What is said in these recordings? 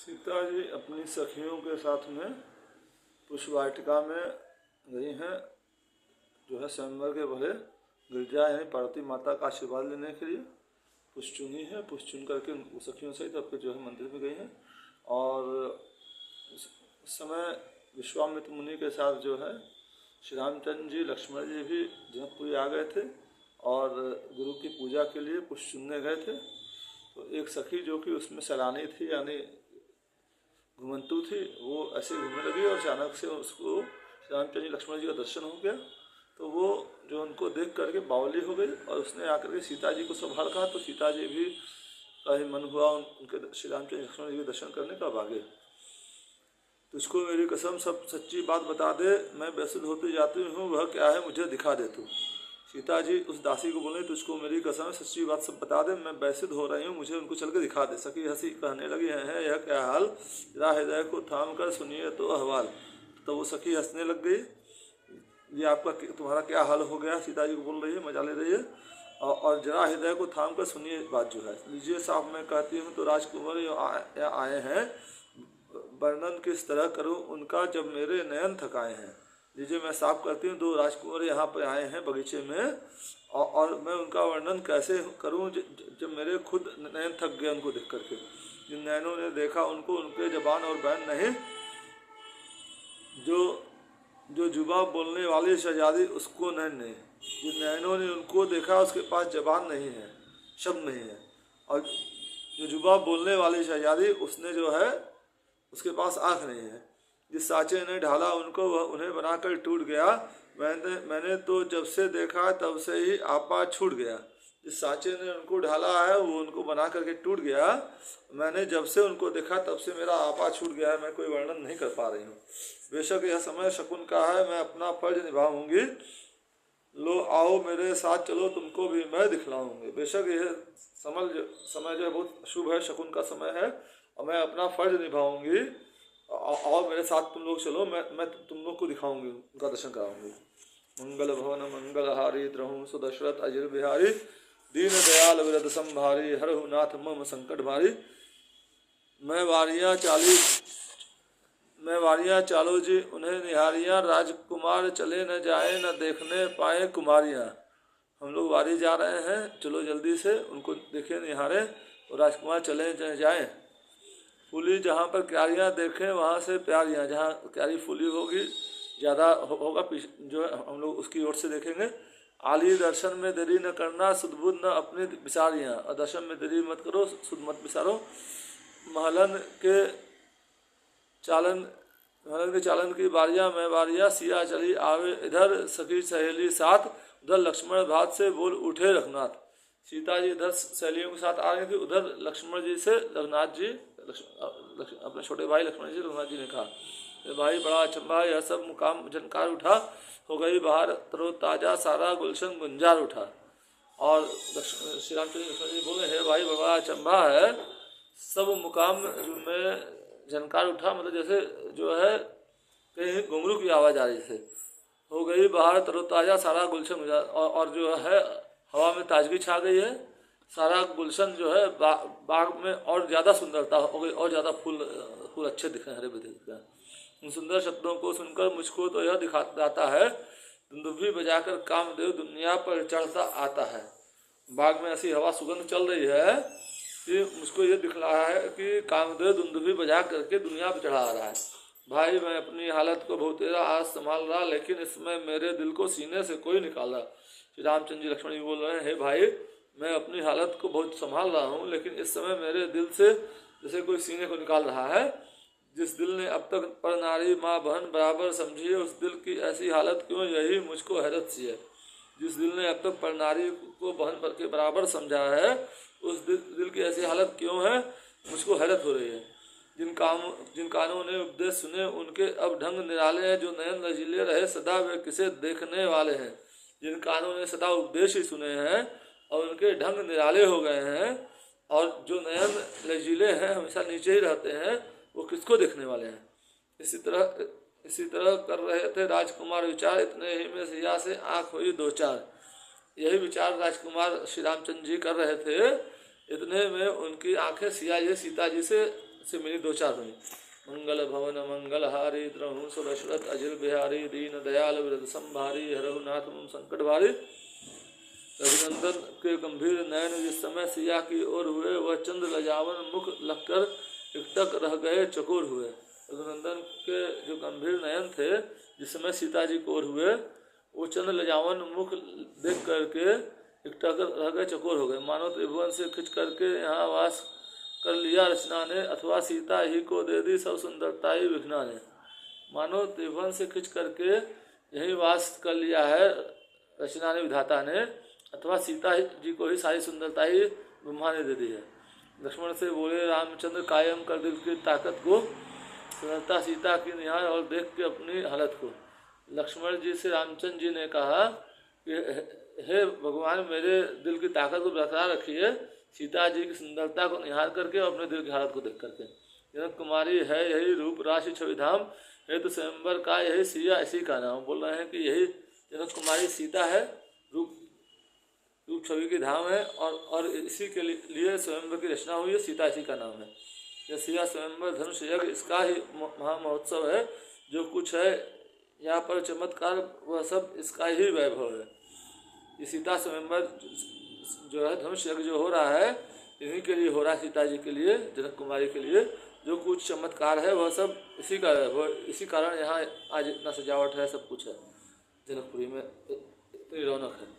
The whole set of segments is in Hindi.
सीता जी अपनी सखियों के साथ में पुष्प वाटिका में गई हैं, जो है स्वयंवर के भरे गिरजा यानी पार्वती माता का आशीर्वाद लेने के लिए पुष्प चुनी है। पुष्प चुन करके सखियों सहित अपने जो है मंदिर में गई हैं। और उस समय विश्वामित्र मुनि के साथ जो है श्री रामचंद्र जी लक्ष्मण जी भी जनकपुरी आ गए थे और गुरु की पूजा के लिए पुष्प चुनने गए थे। तो एक सखी जो कि उसमें सैलानी थी यानी घुमंतु थी, वो ऐसे घूमने लगी और अचानक से उसको रामचंद्र जी लक्ष्मण जी का दर्शन हो गया। तो वो जो उनको देख करके बावली हो गई और उसने आकर के सीता जी को संभाल कहा। तो सीता जी भी का ही मन हुआ उनके श्री रामचंद्र लक्ष्मण जी के दर्शन करने का। आगे तुझको मेरी कसम सब सच्ची बात बता दे, मैं बेसुध होती जाती हूँ, वह क्या है मुझे दिखा दे तू। सीता जी उस दासी को बोले तुझको मेरी कसम सच्ची बात सब बता दे, मैं बेसुध हो रही हूँ, मुझे उनको चल के दिखा दे। सखी हंसी कहने लगी है यह क्या हाल, जरा हृदय को थाम कर सुनिए तो अहवाल। तो वो सखी हंसने लग गई, ये आपका तुम्हारा क्या हाल हो गया, सीता जी को बोल रही है, मजा ले रही है। और जरा हृदय को थाम कर सुनिए बात जो है। लीजिए साहब मैं कहती हूँ तो राजकुमार आए हैं, वर्णन किस तरह करूँ उनका जब मेरे नयन थकाए हैं। लीजिए मैं साफ करती हूँ, दो राजकुमार यहाँ पर आए हैं बगीचे में और मैं उनका वर्णन कैसे करूँ जब मेरे खुद नयन थक गए उनको देख करके। जिन नयनों ने देखा उनको उनके जबान और बैन नहीं, जो जुबा बोलने वाली शहजादी उसको नैन नहीं। जिन नैनों ने उनको देखा उसके पास जबान नहीं है, शब्द नहीं है। और जो जुबा बोलने वाली शहजादी उसने जो है उसके पास आँख नहीं है। जिस साँचे ने ढाला उनको वह उन्हें बनाकर टूट गया, मैंने तो जब से देखा तब से ही आपा छूट गया। जिस साँचे ने उनको ढाला है वो उनको बना करके टूट गया, मैंने जब से उनको देखा तब से मेरा आपा छूट गया है, मैं कोई वर्णन नहीं कर पा रही हूँ। बेशक यह समय शकुन का है, मैं अपना फर्ज निभाऊंगी, लो आओ मेरे साथ चलो तुमको भी मैं दिखलाऊंगी। बेशक यह समय जो है बहुत शुभ है, शकुन का समय है और मैं अपना फर्ज निभाऊंगी। और मेरे साथ तुम लोग चलो, मैं तुम लोग को दिखाऊंगी, उनका दर्शन कराऊंगी। मंगल भवन मंगल हारी द्रहु सुदशरथ अजिर बिहारी, दीन दयाल विरद संभारी, हरहु नाथ मम संकट भारी। मैं वारियाँ चालो जी उन्हें निहारियाँ, राजकुमार चले न जाए न देखने पाए कुमारियाँ। हम लोग वारी जा रहे हैं, चलो जल्दी से उनको देखें निहारें और राजकुमार चले न जाएँ। फूली जहाँ पर क्यारियाँ देखें वहाँ से प्यारियाँ, जहाँ क्यारी फूली होगी ज़्यादा होगा जो है हम लोग उसकी ओर से देखेंगे। आली दर्शन में देरी न करना, सुदबुद न अपनी बिसारियाँ, और दर्शन में देरी मत करो, सुध मत बिसारो। महलन के चालन की बारियाँ मैं बारियाँ, सिया चली आवे इधर सखी सहेली साथ, उधर लक्ष्मण भात से बोल उठे रघुनाथ। सीता जी इधर सहेलियों के साथ आ रही थी, उधर लक्ष्मण जी से रघुनाथ जी अपने छोटे भाई लक्ष्मण जी रघुनाथ जी ने कहा भाई बड़ा अचंभा, यह सब मुकाम झनकार उठा, हो गई बाहर तरो ताजा सारा गुलशन गुंजार उठा। और श्री रामचंद्र लक्ष्मण जी बोले हे भाई बड़ा अचंभा है, सब मुकाम में झनकार उठा, मतलब जैसे जो है कहीं घुंघरू की आवाज़ आ रही थी। हो गई बाहर तरोताज़ा सारा गुलशन गुंजार, और जो है हवा में ताजगी छा गई है, सारा गुलशन जो है बाग में और ज़्यादा सुंदरता हो गई, और ज़्यादा फूल अच्छे दिख रहे हैं, हरे भरे दिख रहे हैं। उन सुंदर शब्दों को सुनकर मुझको तो यह दिखाता है, दुंदुभी बजाकर कामदेव दुनिया पर चढ़ता आता है। बाग में ऐसी हवा सुगंध चल रही है कि मुझको ये दिख रहा है कि कामदेव दुंदुभी बजा करके दुनिया पर चढ़ा आ रहा है। भाई मैं अपनी हालत को बहुत तेरा आज संभाल रहा, लेकिन इसमें मेरे दिल को सीने से कोई निकाला। श्री रामचंद्र जी लक्ष्मण जी बोल रहे हैं हे भाई मैं अपनी हालत को बहुत संभाल रहा हूँ, लेकिन इस समय मेरे दिल से जैसे कोई सीने को निकाल रहा है। जिस दिल ने अब तक पर नारी माँ बहन बराबर समझी है, उस दिल की ऐसी हालत क्यों, यही मुझको हैरत सी है। जिस दिल ने अब तक पर नारी को बहन के बराबर समझा है, उस दिल की ऐसी हालत क्यों है, मुझको हैरत हो रही है। जिन कानों ने उपदेश सुने उनके अब ढंग निराले हैं, जो नयन रजीले रहे सदा वे किसे देखने वाले हैं। जिन कानों ने सदा उपदेश ही सुने हैं और उनके ढंग निराले हो गए हैं, और जो नयन रजीले हैं हमेशा नीचे ही रहते हैं, वो किसको देखने वाले हैं। इसी तरह कर रहे थे राजकुमार विचार, इतने ही में सिया से आँख हुई दो चार। यही विचार राजकुमार श्री रामचंद्र जी कर रहे थे, इतने में उनकी आंखें सिया जी सीता जी से से मिली 2-4 हुई। मंगल भवन मंगलहारी द्रहु सुरश्रत अजिल बिहारी दीन दयाल वृद्ध संभारी हरहुनाथ मम संकट भारी। रघुनंदन के गंभीर नयन जिस समय सिया की ओर हुए, वह चंद्र लजावन मुख लगकर एकटक रह गए चकोर हुए। रघुनंदन के जो गंभीर नयन थे जिस समय सीता जी को ओर हुए, वो चंद्र लजावन मुख देख करके एकटक रह गए चकोर हो गए। मानो त्रिभुवन से खिंच करके यहाँ वास कर लिया रचना ने, अथवा सीता ही को दे दी सब सुंदरता ही विघ्ना ने। मानो त्रिभुवन से खिंच करके यही वास कर लिया है रचना ने, विधाता ने, अथवा सीता जी को ही सारी सुंदरता ही ब्रह्मा ने दे दी है। लक्ष्मण से बोले रामचंद्र कायम कर दिल की ताकत को, सुंदरता सीता की निहार और देख के अपनी हालत को। लक्ष्मण जी से रामचंद्र जी ने कहा कि हे भगवान, मेरे दिल की ताकत को बरकरार रखिए, सीता जी की सुंदरता को निहार करके और अपने दिल की हालत को देख करके। जनक कुमारी है यही रूप राशि छवि धाम, हे तो स्वयंवर का यही सिया इसी का नाम। बोल रहे हैं कि यही जनक कुमारी सीता है, रूप छवि की धाम है, और इसी के लिए स्वयंवर की रचना हुई है, सीता इसी का नाम है। यह सिया स्वयंवर धनुष यज्ञ इसका ही महामहोत्सव है। जो कुछ है यहाँ पर चमत्कार वह सब इसका ही वैभव है। ये सीता स्वयंवर जो है धनुष यज्ञ जो हो रहा है, इन्हीं के लिए हो रहा है, सीता जी के लिए, जनक कुमारी के लिए। जो कुछ चमत्कार है वह सब इसी का है, इसी कारण यहाँ आज इतना सजावट है, सब कुछ है। जनकपुरी में इतनी रौनक है।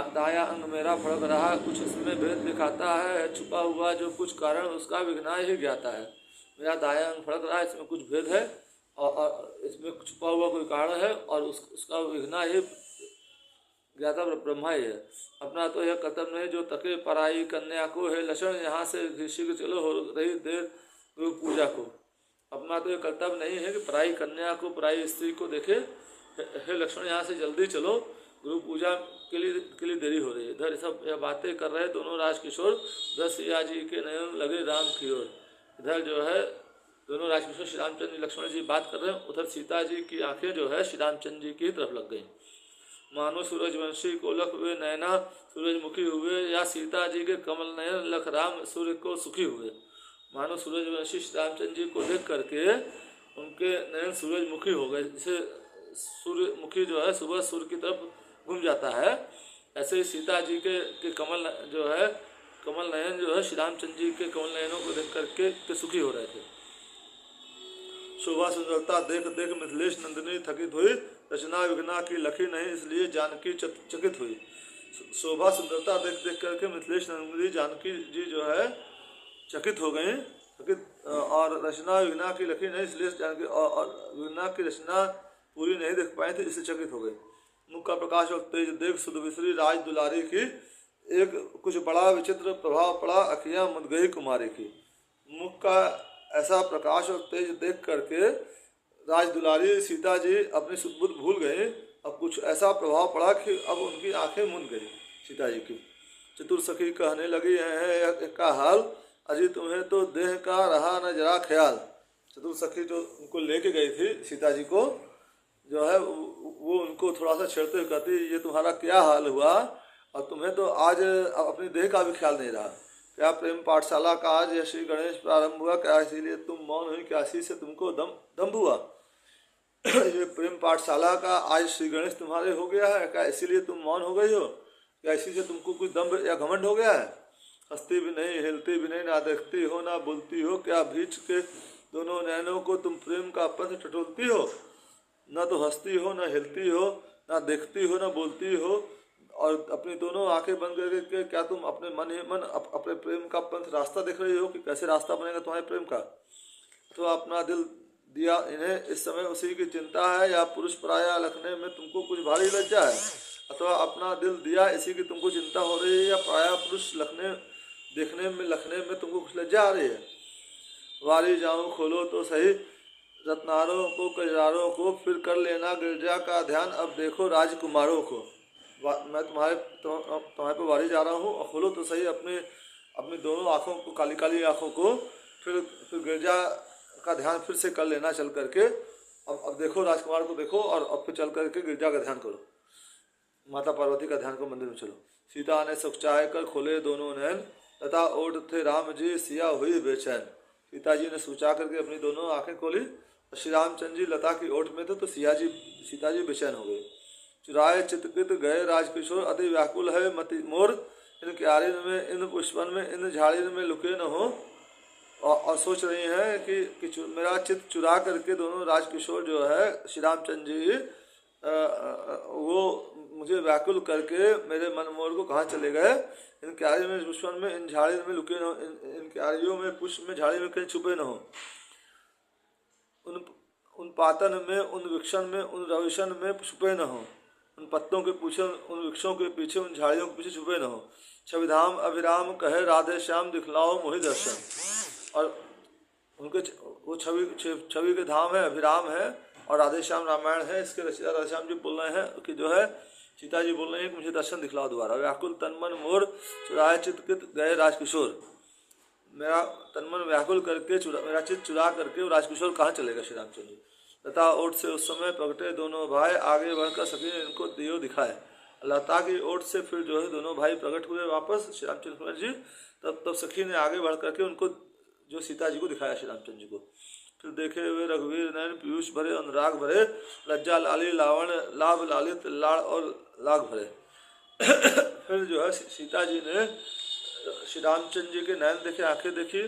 दाया अंग मेरा फड़क रहा, कुछ इसमें भेद दिखाता है, छुपा हुआ जो कुछ कारण उसका विघ्ना ही ज्ञाता है। मेरा दाया अंग फड़क रहा है, इसमें कुछ भेद है और इसमें छुपा हुआ कोई कारण है, और उसका विघ्ना ही ज्ञाता ब्रह्मा ही है। अपना तो यह कर्तव्य नहीं जो तके पराई कन्या को, है लक्षण यहाँ से शीघ्र चलो हो रही देर गुरु पूजा को। अपना तो यह कर्तव्य नहीं है कि पराई कन्या को, पराई स्त्री को देखे, हे लक्ष्मण यहाँ से जल्दी चलो, गुरु पूजा के लिए देरी हो रही है। इधर सब यह बातें कर रहे दोनों राजकिशोर, उधर सिया जी के नयन लगे राम की ओर। इधर जो है दोनों राजकिशोर श्री रामचंद्र जी लक्ष्मण जी बात कर रहे हैं, उधर सीता जी की आंखें जो है श्री रामचंद्र जी की तरफ लग गई। मानो सूरजवंशी को लख हुए नैना सूरजमुखी हुए, या सीता जी के कमल नयन लख राम सूर्य को सुखी हुए। मानो सूरजवंशी श्री रामचंद्र जी को देख करके उनके नयन सूरजमुखी हो गए। जैसे सूर्यमुखी जो है सुबह सूर्य की तरफ घूम जाता है, ऐसे ही सीता जी के कमल जो है, कमल नयन जो है श्री रामचंद्र जी के कमल नयनों को देख करके सुखी हो रहे थे। शोभा सुंदरता देख देख मिथिलेश नंदिनी थकित हुई, रचना विघ्ना की लखी नहीं इसलिए जानकी चकित हुई। शोभा सुंदरता देख देख करके मिथिलेश नंदिनी जानकी जी जो है चकित हो गई, और रचना विघ्ना की लखी नहीं इसलिए जानकी, और विघ्ना की रचना पूरी नहीं देख पाए थे इसलिए चकित हो गए। मुख का प्रकाश और तेज देख सुध विसरी राज दुलारी की, एक कुछ बड़ा विचित्र प्रभाव पड़ा अखियां मुद गई कुमारी की। मुख का ऐसा प्रकाश और तेज देख करके राज दुलारी सीता जी अपनी सुध भूल गए। अब कुछ ऐसा प्रभाव पड़ा कि अब उनकी आंखें मुंद गई सीता जी की। चतुर सखी कहने लगी है का हाल, अजी तुम्हें तो देह का रहा न जरा ख्याल। चतुर सखी जो उनको लेके गई थी सीता जी को, जो है वो उनको थोड़ा सा छेड़ते हुए कहती, ये तुम्हारा क्या हाल हुआ, और तुम्हें तो आज अपनी देह का भी ख्याल नहीं रहा। क्या प्रेम पाठशाला का आज यह श्री गणेश प्रारंभ हुआ, क्या इसीलिए तुम मौन हुई, क्या इसी से तुमको दम्भ हुआ। ये प्रेम पाठशाला का आज श्री गणेश तुम्हारे हो गया है, क्या इसीलिए तुम मौन हो गई हो, क्या इसी से तुमको कुछ दम्भ या घमंड हो गया है। हंसती भी नहीं हिलती भी नहीं, ना देखती हो ना बोलती हो, क्या बीच के दोनों नैनों को तुम प्रेम का पंथ टटोलती हो। न तो हंसती हो न हिलती हो, ना देखती हो न बोलती हो, और अपनी दोनों आंखें बंद करके क्या तुम अपने मन ही मन अपने प्रेम का पंथ रास्ता देख रही हो कि कैसे रास्ता बनेगा तुम्हारे प्रेम का। तो अपना दिल दिया इन्हें इस समय उसी की चिंता है, या पुरुष पराया लखने में तुमको कुछ भारी लज्जा है। अथवा अपना दिल दिया इसी की तुमको चिंता हो रही है, या पराया पुरुष देखने में लखने में तुमको कुछ लज्जा आ रही है। वारी जाऊँ खोलो तो सही रत्नारों को कजरारों को, फिर कर लेना गिरजा का ध्यान, अब देखो राजकुमारों को। मैं तुम्हारे पे वारी जा रहा हूँ, और खोलो तो सही अपनी दोनों आँखों को, काली काली आँखों को, फिर गिरजा का ध्यान फिर से कर लेना चल करके। अब देखो राजकुमार को देखो, और अब फिर चल करके गिरजा का ध्यान करो, माता पार्वती का ध्यान को मंदिर में चलो। सीता ने सुख चाह कर खोले दोनों नैन, तथा ओढ़ थे राम जी सिया हुई बेचैन। सीता जी ने सोचा करके अपनी दोनों आंखें खोली और श्री रामचंद्र जी लता की ओट में थे तो सीता जी बेचैन हो गई। चुराए चितकित गए राजकिशोर, अति व्याकुल है मति मोर, इन क्यारिन में इन पुष्पन में इन झाड़िन में लुके न हो। और सोच रही हैं कि मेरा चित्त चुरा करके दोनों राजकिशोर जो है श्री रामचंद्र जी वो मुझे व्याकुल करके मेरे मन मोर को कहाँ चले गए, इन क्यारियों में पुष्पन में इन झाड़ियों में लुके न हो, इन क्यारियों में पुष्प में झाड़ी में कहीं छुपे न हो, उन पातन में उन वृक्षण में उन रविशन में छुपे न हो, उन पत्तों के पीछे उन वृक्षों के पीछे उन झाड़ियों के पीछे छुपे न हो। छविधाम अभिराम कहे राधे श्याम दिखलाओ मोहि दर्शन। और उनके वो छवि के धाम है, अभिराम है और राधे श्याम रामायण है। इसके रचयिता राधे श्याम जी बोल रहे हैं कि जो है सीता जी बोल रही है कि मुझे दर्शन दिखलाओ दोबारा। व्याकुल तनमन मोर चुराए चितकित गए राजकिशोर, मेरा तनमन व्याकुल करके मेरा चित्त चुरा करके वो राजकिशोर कहाँ चलेगा श्री रामचंद्र। लता ओट से उस समय प्रगटे दोनों भाई, आगे बढ़कर सखी ने इनको दियो दिखाए। लता की ओट से फिर जो है दोनों भाई प्रकट हुए वापस श्री रामचंद्र जी। तब सखी ने आगे बढ़ करके उनको जो सीता जी को दिखाया श्री रामचंद्र जी को। फिर देखे हुए रघुवीर नयन पीयूष भरे अनुराग भरे, लज्जा लाली लावण लाभ लालित लाड़ और लाग भरे। फिर जो है सीता जी ने श्री रामचंद्र जी के नयन देखे, आंखें देखी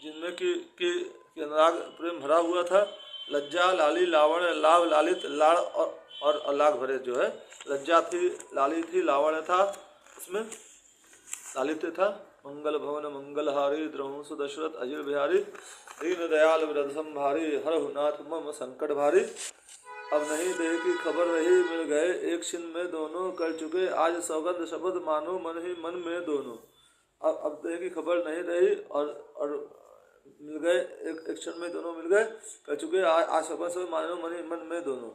जिनमें कि अनुराग प्रेम भरा हुआ था। लज्जा लाली लावण लाभ लालित लाड़ और लाग भरे जो है, लज्जा थी लाली थी लावण था, इसमें लालित्य था। मंगल भवन मंगलहारी द्रहुसु दशरथ अजिर बिहारी, दीन दयाल वृद्ध संभारी हरहु नाथ मम संकट भारी। अब नहीं देह की खबर रही मिल गए एक छिन में दोनों, कर चुके आज सौगंध शपथ मानो मन ही मन में दोनों। अब देह की खबर नहीं रही और मिल गए एक क्षण में दोनों मिल गए, कर चुके आज शपथ सब मानो मन ही मन में दोनों।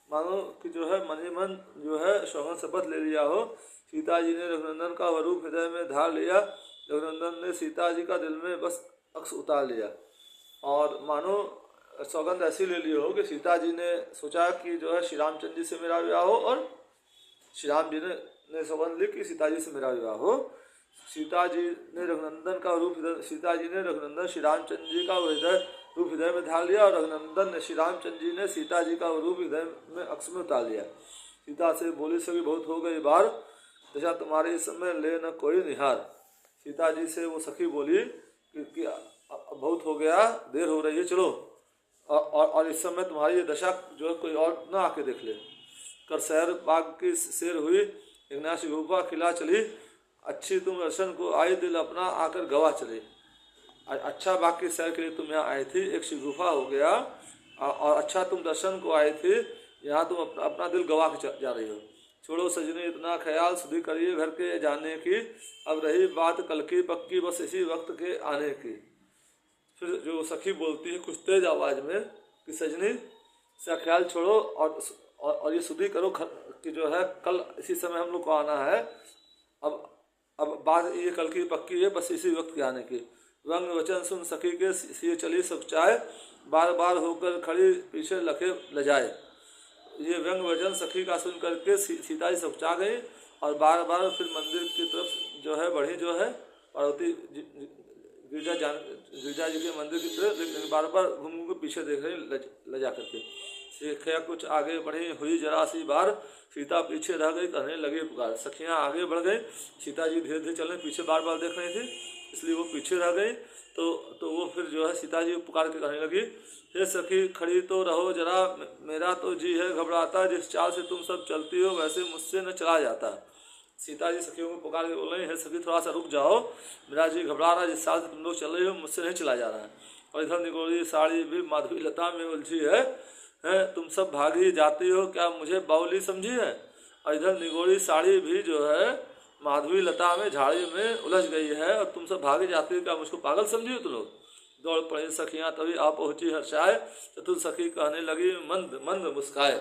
मानो कि जो है मन ही मन जो है सौगंध शपथ ले लिया हो। सीता जी ने रघुनंदन का स्वरूप हृदय में धार लिया, रघुनंदन ने सीता जी का दिल में बस अक्स उतार लिया। और मानो सौगंध ऐसी ले ली हो कि सीता जी ने सोचा कि जो है श्री रामचंद्र जी से मेरा विवाह हो और श्री राम जी ने सौगंध ली कि सीता जी से मेरा विवाह हो। सीता जी ने रघुनंदन का रूप सीता जी ने रघुनंदन श्री रामचंद्र जी का रूप हृदय में धार लिया और रघुनंदन ने श्री रामचंद्र जी ने सीता जी का रूप हृदय में अक्स में उतार लिया। सीता से बोली सभी बहुत हो गई बार, दशा तुम्हारे इस समय ले न कोई निहार। सीता जी से वो सखी बोली कि बहुत हो गया, देर हो रही है, चलो और इस समय तुम्हारी ये दशा जो है कोई और ना आके देख ले। कर शहर बाग की शेर हुई, इग्नासी गुफा खिला चली, अच्छी तुम दर्शन को आई दिल अपना आकर गवा चले। अच्छा बाग की सैर के लिए तुम यहाँ आई थी, एक शिगुफा हो गया और अच्छा तुम दर्शन को आई थी, यहाँ तुम अपना दिल गवा के जा रही हो। छोड़ो सजनी इतना ख्याल सुधी करिए घर के जाने की, अब रही बात कल की पक्की बस इसी वक्त के आने की। फिर जो सखी बोलती है कुछ तेज आवाज़ में कि सजनी से ख्याल छोड़ो और ये सुधी करो कि जो है कल इसी समय हम लोग को आना है। अब बात ये कल की पक्की है, बस इसी वक्त के आने की। रंग वचन सुन सखी के सिए चली सचाए, बार बार होकर खड़ी पीछे लखे लजाए। ये व्यंग वचन सखी का सुन करके सीता जी सचा गई और बार बार फिर मंदिर की तरफ जो है बढ़ी, जो है पार्वती गिरजा जी के मंदिर की तरफ बार बार घूम के पीछे देख रही लजा करके। सखियाँ कुछ आगे बढ़ी हुई जरा सी बार, सीता पीछे रह गई कहने लगी पुकार। सखियाँ आगे बढ़ गई, सीता जी धीरे धीरे चल रही, पीछे बार बार देख रही थी इसलिए वो पीछे रह गई। तो वो फिर जो है सीता जी पुकार के कहने लगी, हे सखी खड़ी तो रहो जरा, मेरा तो जी है घबराता, जिस चाल से तुम सब चलती हो वैसे मुझसे न चला जाता। सीता जी सखियों को पुकार के बोल रही है, सखी थोड़ा सा रुक जाओ, मेरा जी घबरा रहा है, जिस चाल से तुम लोग चल रही हो मुझसे नहीं चला जा रहा है। और इधर निगोरी साड़ी भी माधवी लता में उलझी है, तुम सब भागी जाती हो क्या मुझे बाउली समझी है। और इधर निगोरी साड़ी भी जो है माधवी लता में झाड़ी में उलझ गई है और तुम सब भागे जाती हो क्या मुझको पागल समझी हो तुम लोग। दौड़ पड़े सखियाँ तभी आ पहुँची हर्षाए, चतुर सखी कहने लगी मंद मंद मुस्काए।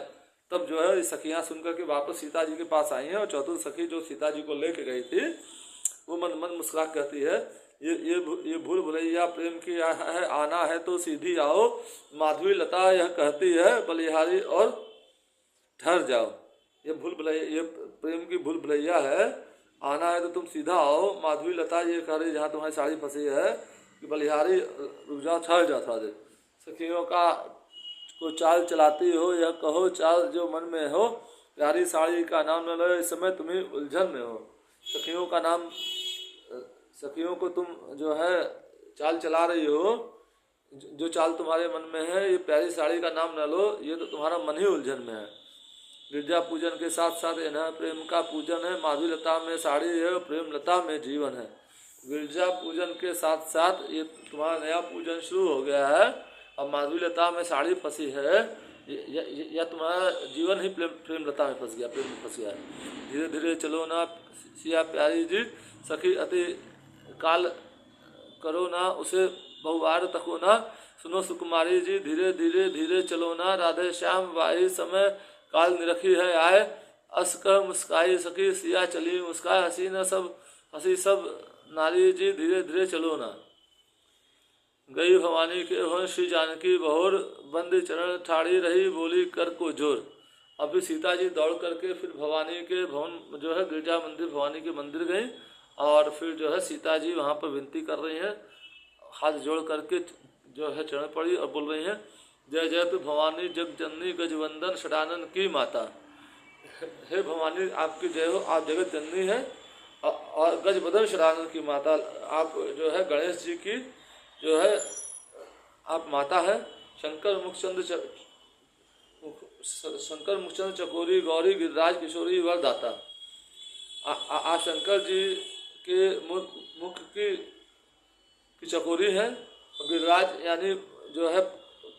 तब जो है सखियाँ सुनकर के वापस सीता जी के पास आई हैं और चतुर सखी जो सीता जी को लेके गई थी वो मन मन मुस्कुरा कहती है, ये भूल भुलैया प्रेम की है, आना है तो सीधी आओ, माधवी लता यह कहती है बलिहारी और ठहर जाओ। ये भूल भुलैया, ये प्रेम की भूल भुलैया है, आना है तो तुम सीधा आओ, माधवी लता ये कह रही जहाँ तुम्हारी साड़ी फंसी है कि बलिहारी रुक जाओ, ठहर जाओ थोड़ा देर। सखियों का को चाल चलाती हो, यह कहो चाल जो मन में हो, प्यारी साड़ी का नाम न लो, इस समय तुम्हें उलझन में हो। सखियों का नाम, सखियों को तुम जो है चाल चला रही हो, जो चाल तुम्हारे मन में है, ये प्यारी साड़ी का नाम न लो, ये तो तुम्हारा मन ही उलझन में है। गिरजा पूजन के साथ साथ यह प्रेम का पूजन है, माधवी लता में साड़ी है, प्रेम लता में जीवन है। गिरजा पूजन के साथ साथ ये तुम्हारा नया पूजन शुरू हो गया है, अब माधवी लता में साड़ी फंसी है, या तुम्हारा जीवन ही प्रेम लता में फंस गया, प्रेम में फंस गया है। धीरे धीरे चलो ना सिया प्यारी जी, सखी अति काल करो ना, उसे बहुवार तको ना, सुनो सुकुमारी जी, धीरे धीरे धीरे चलो ना, राधे श्याम वाही समय काल निरखी है आए, अस कह मुस्काई सखी सिया चली मुस्काए, हसी न सब हसी सब नारी जी, धीरे धीरे चलो ना। गई भवानी के भवन श्री जानकी बहोर, बंदी चरण ठाड़ी रही बोली कर को जोर। अभी सीता जी दौड़ करके फिर भवानी के भवन जो है गिरजा मंदिर भवानी के मंदिर गई, और फिर जो है सीता जी वहाँ पर विनती कर रही हैं, हाथ जोड़ करके जो है चरण पड़ी और बोल रही हैं, जय जय तो भवानी जग जननी गजवंदन षडानन की माता। हे भवानी आपकी जय हो, आप जगत जननी है और गजवदन षडानन की माता, आप जो है गणेश जी की जो है आप माता है। शंकर मुखचंद चकोरी गौरी गिरिराज किशोरी वरदाता। आप शंकर जी के मुख की चकोरी हैं, और गिरिराज यानी जो है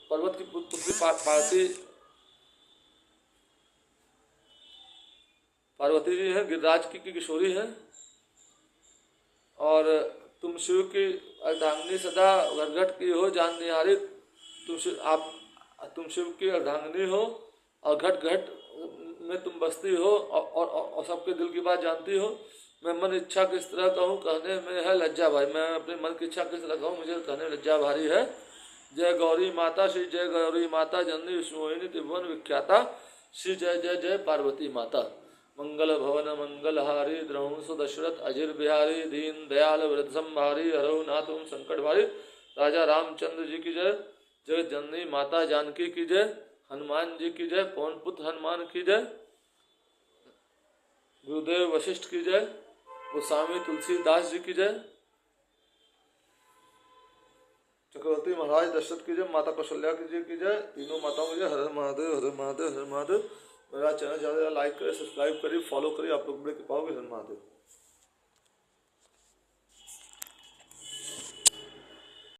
पर्वत की पुत्री पार्वती जी हैं, गिरिराज की किशोरी हैं, और तुम शिव की अर्धांगिनी सदा घटघट की हो जान निहारी, तुम शिव की अर्धांगिनी हो और घट घट में तुम बसती हो, और सबके दिल की बात जानती हो। मैं मन इच्छा किस तरह कहूँ, कहने में है लज्जा भारी, मैं अपने मन की इच्छा किस तरह कहूँ, मुझे कहने लज्जा भारी है। जय गौरी माता श्री जय गौरी माता, जननी विष्णुमोहिनी त्रिभुवन विख्याता, श्री जय जय जय पार्वती माता। मंगल भवन मंगलहारी, द्रहुंसु दशरथ अजिर बिहारी, दीन दयाल वृद्ध संभारी, हरहु नाथ ओम संकट भारी। राजा रामचंद्र जी की जय, जगत जननी माता जानकी की जय, हनुमान जी की जय, पवन पुत्र हनुमान की जय, गुरुदेव वशिष्ठ की जय, गोस्वामी तुलसीदास जी की जय, चक्रवर्ती महाराज दशरथ की जय, माता कौशल्या की जय, तीनों माताओं की जय। हर हर महादेव, हर हर महादेव, हर महादेव। मेरा चैनल ज़्यादा लाइक करें, सब्सक्राइब करिए, फॉलो करिए, आप लोग बड़े कृपा होगी। हर महादेव।